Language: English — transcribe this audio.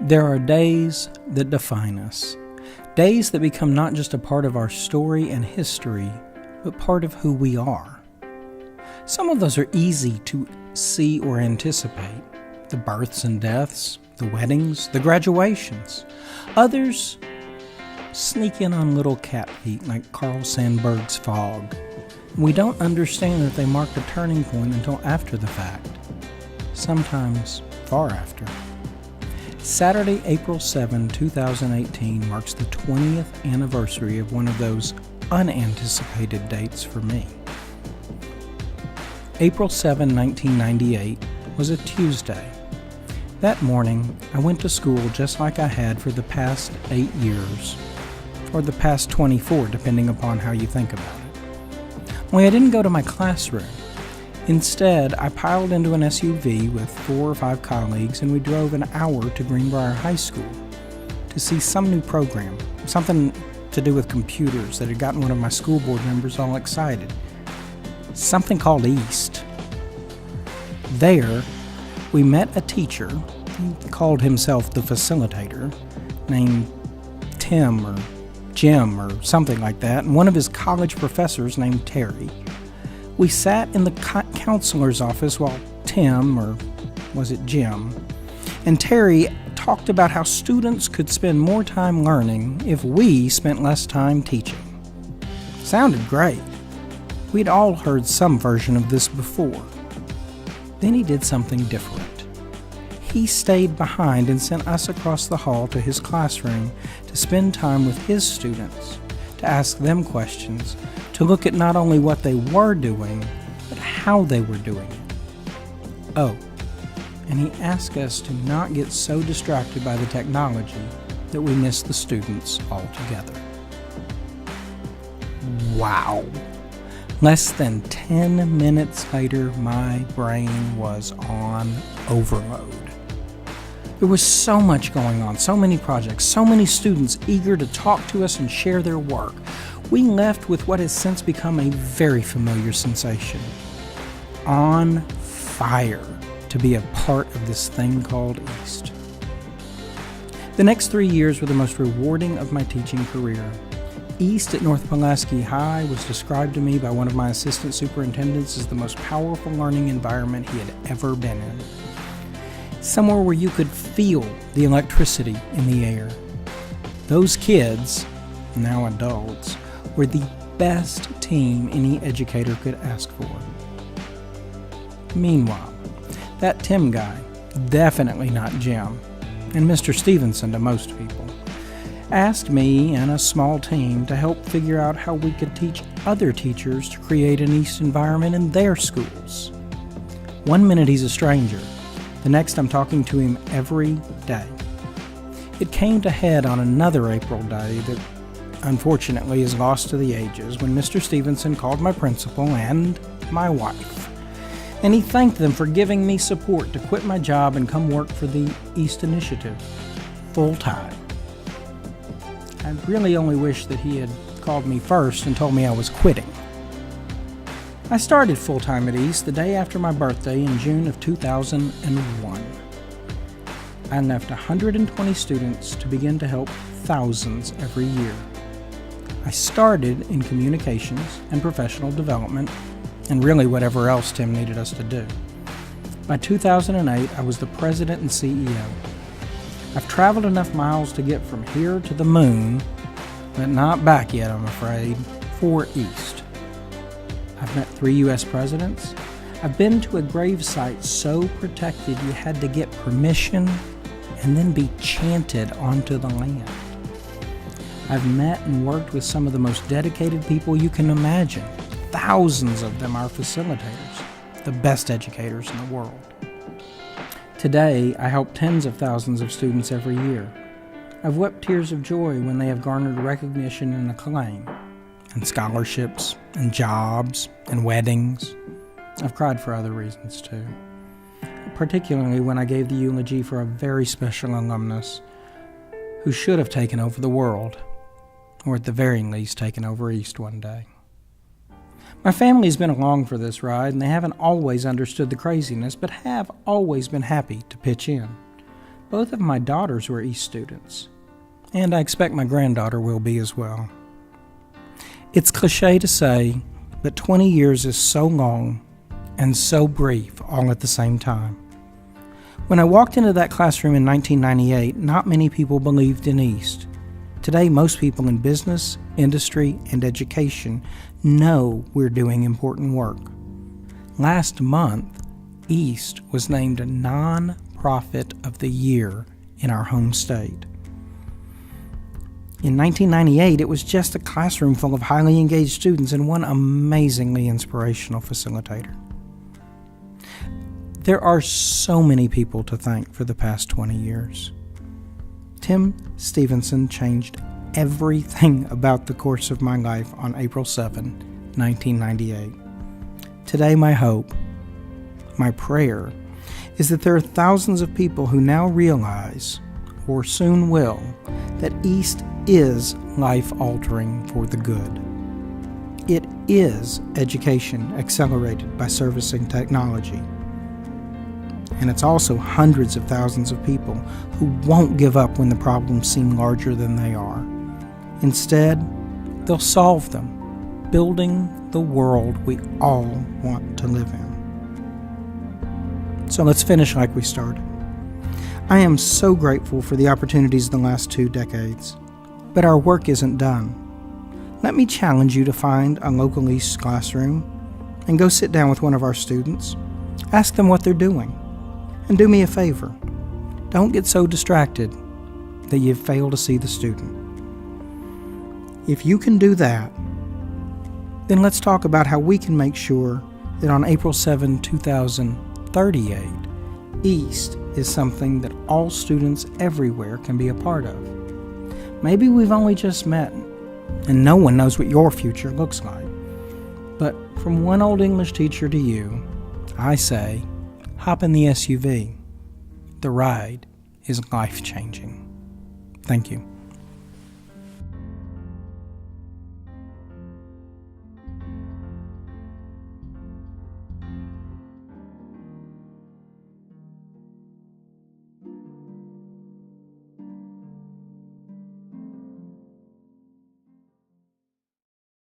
There are days that define us, days that become not just a part of our story and history, but part of who we are. Some of those are easy to see or anticipate, the births and deaths, the weddings, the graduations. Others sneak in on little cat feet like Carl Sandburg's Fog. We don't understand that they mark a turning point until after the fact, sometimes far after. Saturday, April 7, 2018 marks the 20th anniversary of one of those unanticipated dates for me. April 7, 1998 was a Tuesday. That morning, I went to school just like I had for the past 8 years, or the past 24, depending upon how you think about it. Only I didn't go to my classroom. Instead, I piled into an SUV with 4 or 5 colleagues and we drove an hour to Greenbrier High School to see some new program, something to do with computers that had gotten one of my school board members all excited. Something called EAST. There, we met a teacher, he called himself the facilitator, named Tim or Jim or something like that, and one of his college professors named Terry. We sat in the counselor's office while Tim, or was it Jim, and Terry talked about how students could spend more time learning if we spent less time teaching. Sounded great. We'd all heard some version of this before. Then he did something different. He stayed behind and sent us across the hall to his classroom to spend time with his students, to ask them questions, to look at not only what they were doing, but how they were doing it. Oh, and he asked us to not get so distracted by the technology that we miss the students altogether. Wow. Less than 10 minutes later, my brain was on overload. There was so much going on, so many projects, so many students eager to talk to us and share their work. We left with what has since become a very familiar sensation. On fire to be a part of this thing called EAST. The next 3 years were the most rewarding of my teaching career. EAST at North Pulaski High was described to me by one of my assistant superintendents as the most powerful learning environment he had ever been in. Somewhere where you could feel the electricity in the air. Those kids, now adults, were the best team any educator could ask for. Meanwhile, that Tim guy, definitely not Jim, and Mr. Stevenson to most people, asked me and a small team to help figure out how we could teach other teachers to create an EAST environment in their schools. 1 minute he's a stranger, the next I'm talking to him every day. It came to head on another April day that unfortunately is lost to the ages when Mr. Stevenson called my principal and my wife, and he thanked them for giving me support to quit my job and come work for the EAST Initiative full-time. I really only wish that he had called me first and told me I was quitting. I started full-time at EAST the day after my birthday in June of 2001. I left 120 students to begin to help thousands every year. I started in communications and professional development, and really whatever else Tim needed us to do. By 2008, I was the president and CEO. I've traveled enough miles to get from here to the moon, but not back yet, I'm afraid, for EAST. I've met 3 U.S. presidents. I've been to a gravesite so protected you had to get permission and then be chanted onto the land. I've met and worked with some of the most dedicated people you can imagine. Thousands of them are facilitators, the best educators in the world. Today, I help tens of thousands of students every year. I've wept tears of joy when they have garnered recognition and acclaim, and scholarships, and jobs, and weddings. I've cried for other reasons too, particularly when I gave the eulogy for a very special alumnus who should have taken over the world, or at the very least taken over EAST one day. My family's been along for this ride, and they haven't always understood the craziness, but have always been happy to pitch in. Both of my daughters were East students, and I expect my granddaughter will be as well. It's cliche to say, but 20 years is so long and so brief all at the same time. When I walked into that classroom in 1998, not many people believed in East. Today, most people in business, industry, and education know we're doing important work. Last month, East was named a Non-Profit of the Year in our home state. In 1998, it was just a classroom full of highly engaged students and one amazingly inspirational facilitator. There are so many people to thank for the past 20 years. Tim Stevenson changed everything about the course of my life on April 7, 1998. Today, my hope, my prayer, is that there are thousands of people who now realize, or soon will, that East is life-altering for the good. It is education accelerated by servicing technology. And it's also hundreds of thousands of people who won't give up when the problems seem larger than they are. Instead, they'll solve them, building the world we all want to live in. So let's finish like we started. I am so grateful for the opportunities of the last 2 decades, but our work isn't done. Let me challenge you to find a local East classroom and go sit down with one of our students. Ask them what they're doing. And do me a favor, don't get so distracted that you fail to see the student. If you can do that, then let's talk about how we can make sure that on April 7, 2038, East is something that all students everywhere can be a part of. Maybe we've only just met, and no one knows what your future looks like. But from one old English teacher to you, I say, hop in the SUV. The ride is life-changing. Thank you.